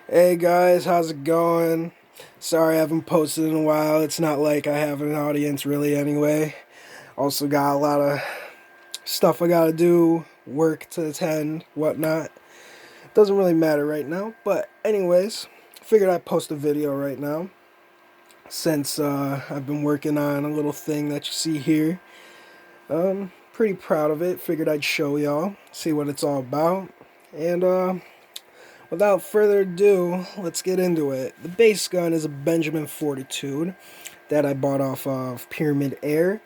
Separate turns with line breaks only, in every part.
Hey guys, how's it going? Sorry I haven't posted in a while. It's not like I have an audience really anyway. Also got a lot of stuff I gotta do, work to attend, whatnot. Doesn't really matter right now, but anyways, figured I'd post a video right now since I've been working on a little thing that you see here. Pretty proud of it. Figured I'd show y'all, see what it's all about, and without further ado, let's get into it. The base gun is a Benjamin Fortitude that I bought off of Pyramid Air.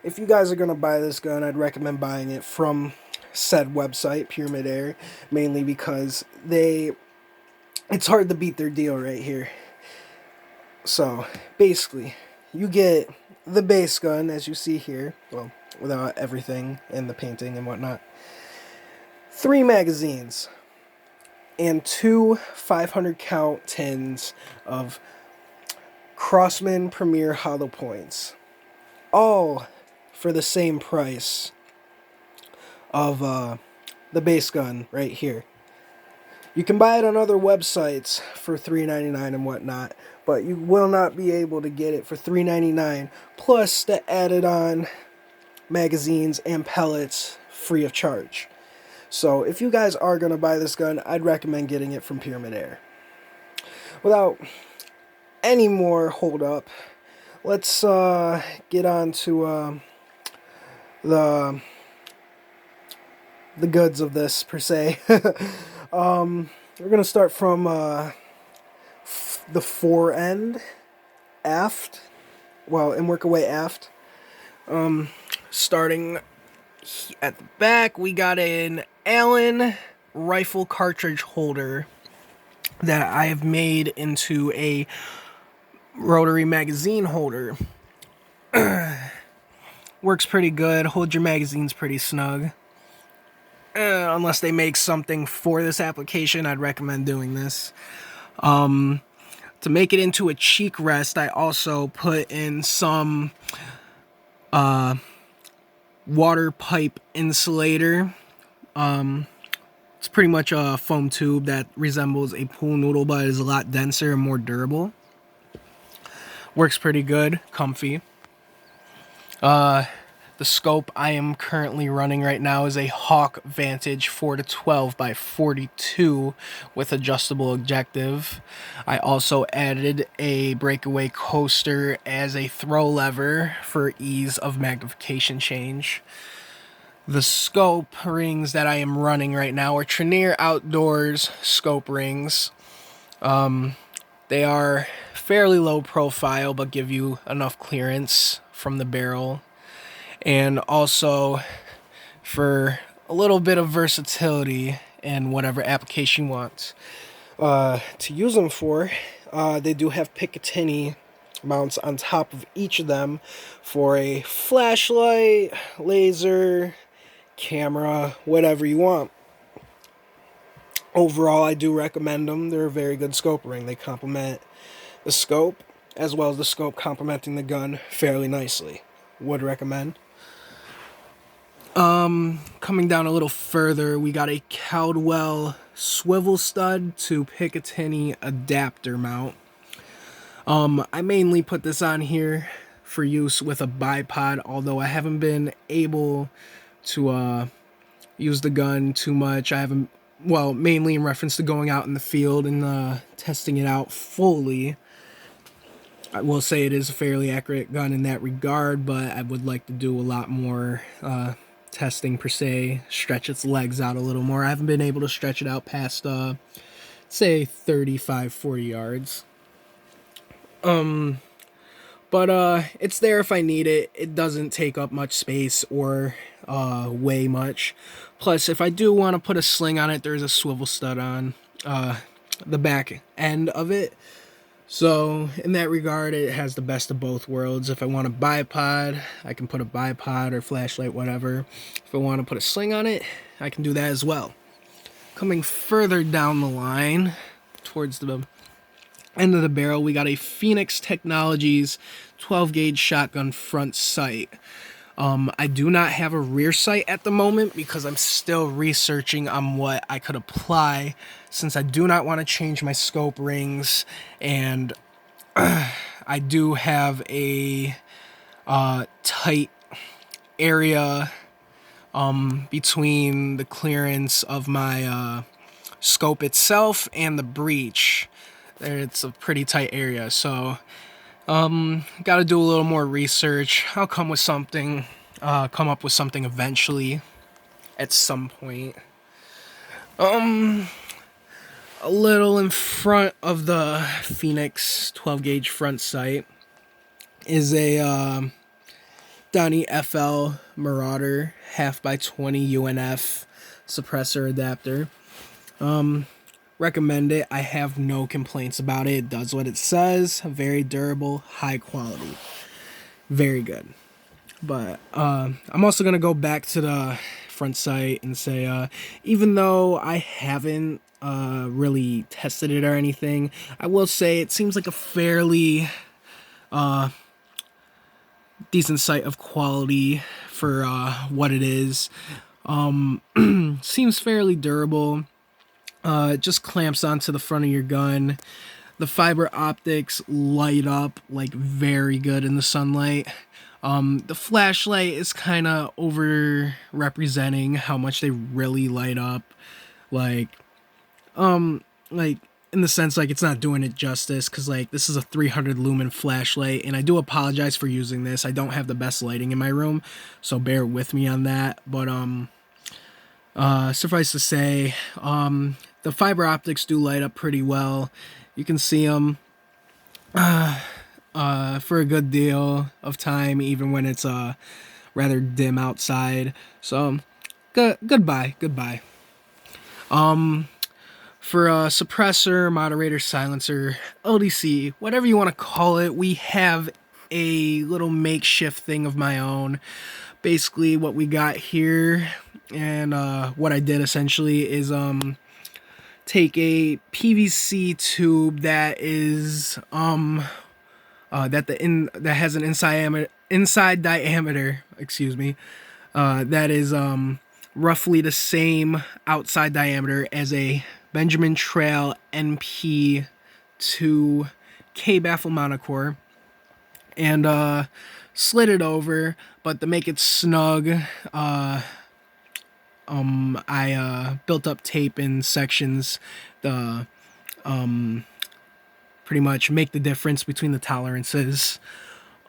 If you guys are going to buy this gun, I'd recommend buying it from said website, Pyramid Air, mainly because it's hard to beat their deal right here. So, basically, you get the base gun, as you see here, well, without everything and the painting and whatnot. 3 magazines, and 2 500 count tins of Crossman Premier hollow points, all for the same price of the base gun right here. You can buy it on other websites for $3.99 and whatnot, but you will not be able to get it for $3.99 plus the added on magazines and pellets free of charge. So if you guys are going to buy this gun, I'd recommend getting it from Pyramid Air. Without any more hold up, let's get on to the goods of this per se. We're gonna start from the fore end, aft, well, and work our way aft. Starting at the back, we got an Allen rifle cartridge holder that I have made into a rotary magazine holder. Works pretty good, holds your magazines pretty snug. Unless they make something for this application, I'd recommend doing this. To make it into a cheek rest, I also put in some water pipe insulator. It's pretty much a foam tube that resembles a pool noodle, but is a lot denser and more durable. Works pretty good, comfy. The scope I am currently running right now is a Hawk Vantage 4-12 by 42 with adjustable objective. I also added a breakaway coaster as a throw lever for ease of magnification change. The scope rings that I am running right now are Trinier Outdoors scope rings. They are fairly low profile but give you enough clearance from the barrel. And also for a little bit of versatility in whatever application you want to use them for. They do have Picatinny mounts on top of each of them for a flashlight, laser, camera, whatever you want. Overall, I do recommend them. They're a very good scope ring. They complement the scope as well as the scope complementing the gun fairly nicely. Would recommend. Coming down a little further, we got a Caldwell swivel stud to Picatinny adapter mount. I mainly put this on here for use with a bipod, although I haven't been able to use the gun too much. I haven't, well, mainly in reference to going out in the field and testing it out fully. I will say it is a fairly accurate gun in that regard, but I would like to do a lot more testing per se, stretch its legs out a little more. I haven't been able to stretch it out past say 35-40 yards. But it's there if I need it. It doesn't take up much space or weigh much. Plus, if I do want to put a sling on it, there's a swivel stud on the back end of it. So, in that regard, it has the best of both worlds. If I want a bipod, I can put a bipod or flashlight, whatever. If I want to put a sling on it, I can do that as well. Coming further down the line, towards the end of the barrel, we got a Phoenix Technologies 12-gauge shotgun front sight. I do not have a rear sight at the moment because I'm still researching on what I could apply, since I do not want to change my scope rings, and I do have a tight area between the clearance of my scope itself and the breech. It's a pretty tight area, so got to do a little more research. I'll come up with something eventually at some point. A little in front of the Phoenix 12 gauge front sight is a Donnie FL Marauder half by 20 UNF suppressor adapter. Recommend it. I have no complaints about it. It does what it says. Very durable, high quality. Very good. But I'm also going to go back to the front sight and say, even though I haven't really tested it or anything, I will say it seems like a fairly decent sight of quality for what it is. Seems fairly durable. It just clamps onto the front of your gun. The fiber optics light up like very good in the sunlight. The flashlight is kind of over representing how much they really light up. Like in the sense like it's not doing it justice, because like this is a 300 lumen flashlight, and I do apologize for using this. I don't have the best lighting in my room, so bear with me on that. But suffice to say, the fiber optics do light up pretty well. You can see them for a good deal of time, even when it's rather dim outside. So goodbye. For a suppressor, moderator, silencer, LDC, whatever you want to call it, we have a little makeshift thing of my own. Basically, what we got here, and what I did essentially is take a PVC tube that is that has an inside diameter, that is roughly the same outside diameter as a Benjamin Trail NP2 K-baffle monocore, and slid it over. But to make it snug, I built up tape in sections to pretty much make the difference between the tolerances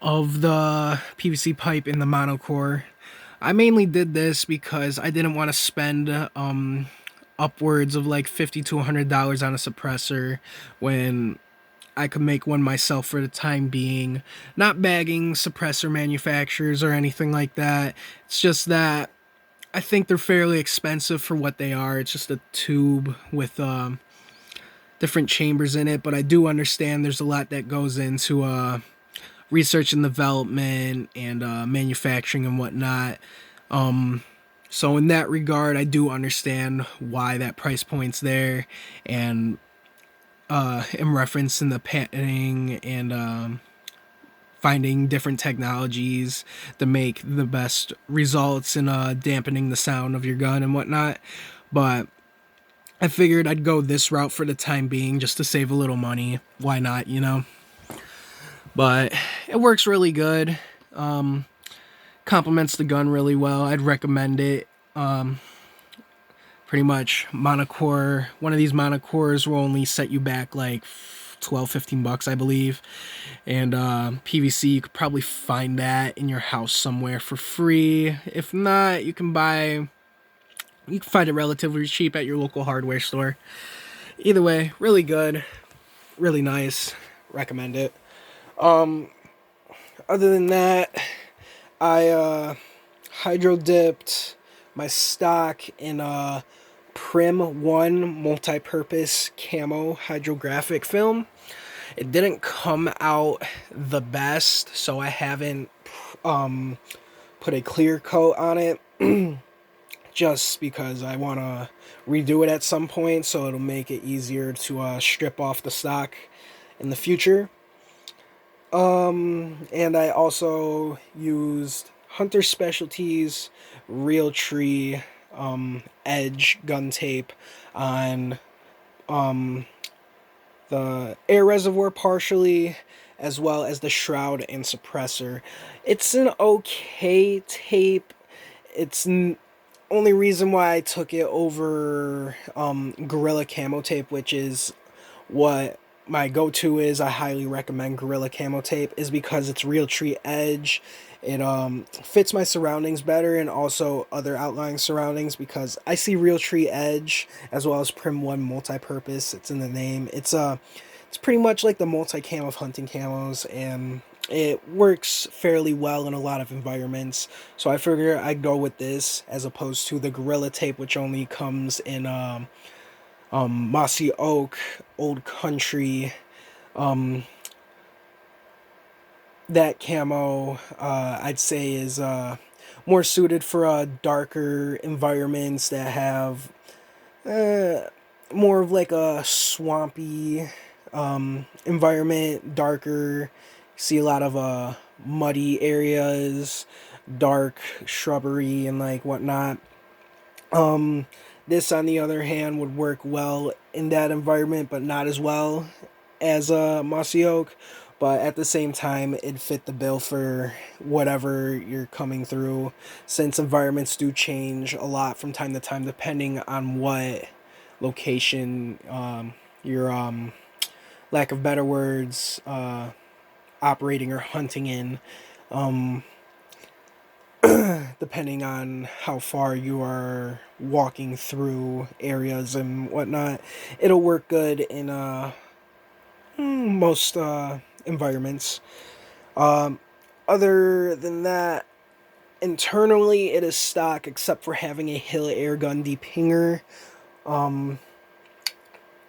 of the PVC pipe in the monocore. I mainly did this because I didn't want to spend upwards of like $50 to $100 on a suppressor when I could make one myself for the time being. Not bagging suppressor manufacturers or anything like that. It's just that I think they're fairly expensive for what they are. It's just a tube with different chambers in it, but I do understand there's a lot that goes into research and development and manufacturing and whatnot. So in that regard, I do understand why that price point's there, and in reference in the patenting and finding different technologies to make the best results in dampening the sound of your gun and whatnot. But I figured I'd go this route for the time being just to save a little money. Why not, you know? But it works really good. Complements the gun really well. I'd recommend it. Pretty much monocore. One of these monocores will only set you back like $12-15, I believe. And PVC, you could probably find that in your house somewhere for free. If not, you can find it relatively cheap at your local hardware store. Either way, really good, really nice. Recommend it. Other than that, I hydro dipped my stock in Prim 1 multi-purpose camo hydrographic film. It didn't come out the best, so I haven't put a clear coat on it just because I want to redo it at some point, so it'll make it easier to strip off the stock in the future. And I also used Hunter Specialties Realtree edge gun tape on the air reservoir partially, as well as the shroud and suppressor. It's an okay tape. It's only reason why I took it over Gorilla Camo tape, which is what my go-to is. I highly recommend Gorilla Camo tape, is because it's Realtree edge. It fits my surroundings better, and also other outlying surroundings, because I see Realtree edge as well as Prim 1 multi-purpose. It's in the name. It's pretty much like the multi-cam of hunting camos, and it works fairly well in a lot of environments. So I figure I'd go with this as opposed to the Gorilla tape, which only comes in mossy oak, old country. That camo, I'd say, is more suited for darker environments that have more of like a swampy environment, darker. See a lot of muddy areas, dark shrubbery and like whatnot. This, on the other hand, would work well in that environment, but not as well as mossy oak. But at the same time, it'd fit the bill for whatever you're coming through, since environments do change a lot from time to time depending on what location you're, lack of better words, operating or hunting in. Depending on how far you are walking through areas and whatnot, it'll work good in most environments. Other than that, internally it is stock except for having a Hill airgun depinger.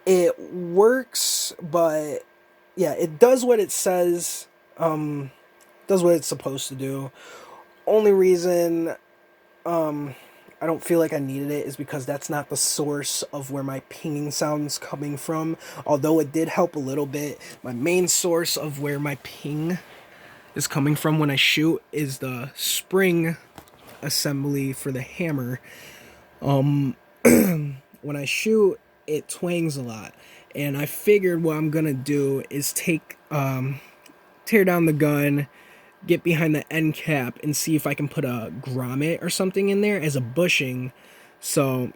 It works, but yeah, it does what it says, does what it's supposed to do. Only reason I don't feel like I needed it is because that's not the source of where my pinging sound's coming from. Although it did help a little bit, my main source of where my ping is coming from when I shoot is the spring assembly for the hammer. When I shoot, it twangs a lot, and I figured what I'm gonna do is tear down the gun, get behind the end cap, and see if I can put a grommet or something in there as a bushing. So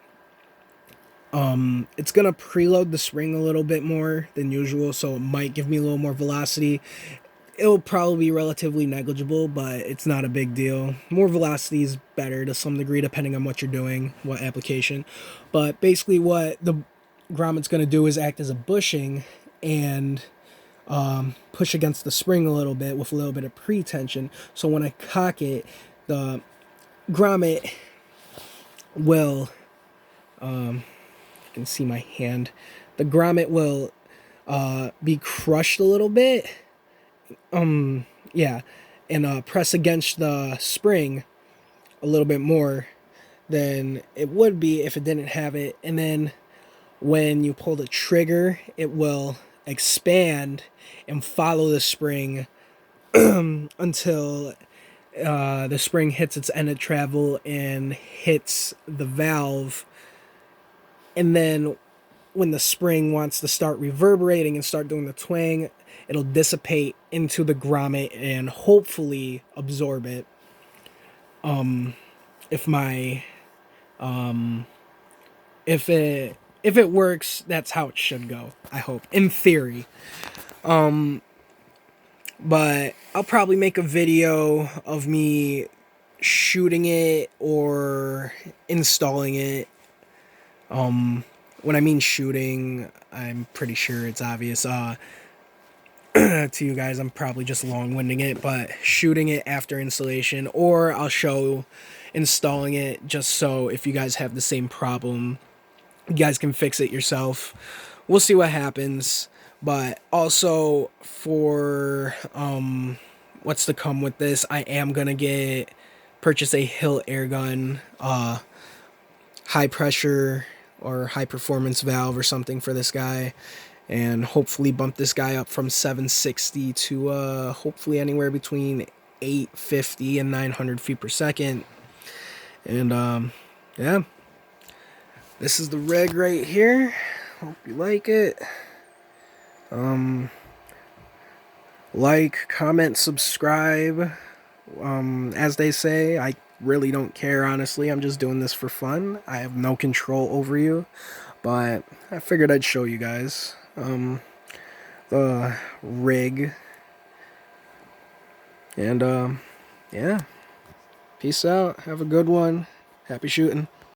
it's gonna preload the spring a little bit more than usual, so it might give me a little more velocity. It'll probably be relatively negligible, but it's not a big deal. More velocity is better to some degree depending on what you're doing, what application. But basically what the grommet's gonna do is act as a bushing and push against the spring a little bit with a little bit of pre-tension. So when I cock it, the grommet will, you can see my hand, the grommet will be crushed a little bit, yeah, and press against the spring a little bit more than it would be if it didn't have it. And then when you pull the trigger, it will expand and follow the spring until the spring hits its end of travel and hits the valve. And then when the spring wants to start reverberating and start doing the twang, it'll dissipate into the grommet and hopefully absorb it. If it works, that's how it should go, I hope, in theory. But I'll probably make a video of me shooting it or installing it. When I mean shooting, I'm pretty sure it's obvious to you guys. I'm probably just long-winding it, but shooting it after installation, or I'll show installing it, just so if you guys have the same problem, you guys can fix it yourself. We'll see what happens. But also for what's to come with this, I am gonna purchase a Hill airgun, high pressure or high performance valve or something for this guy, and hopefully bump this guy up from 760 to hopefully anywhere between 850 and 900 feet per second. And yeah, this is the rig right here. Hope you like it. Like, comment, subscribe. As they say, I really don't care, honestly. I'm just doing this for fun. I have no control over you, but I figured I'd show you guys the rig. And yeah, peace out. Have a good one. Happy shooting.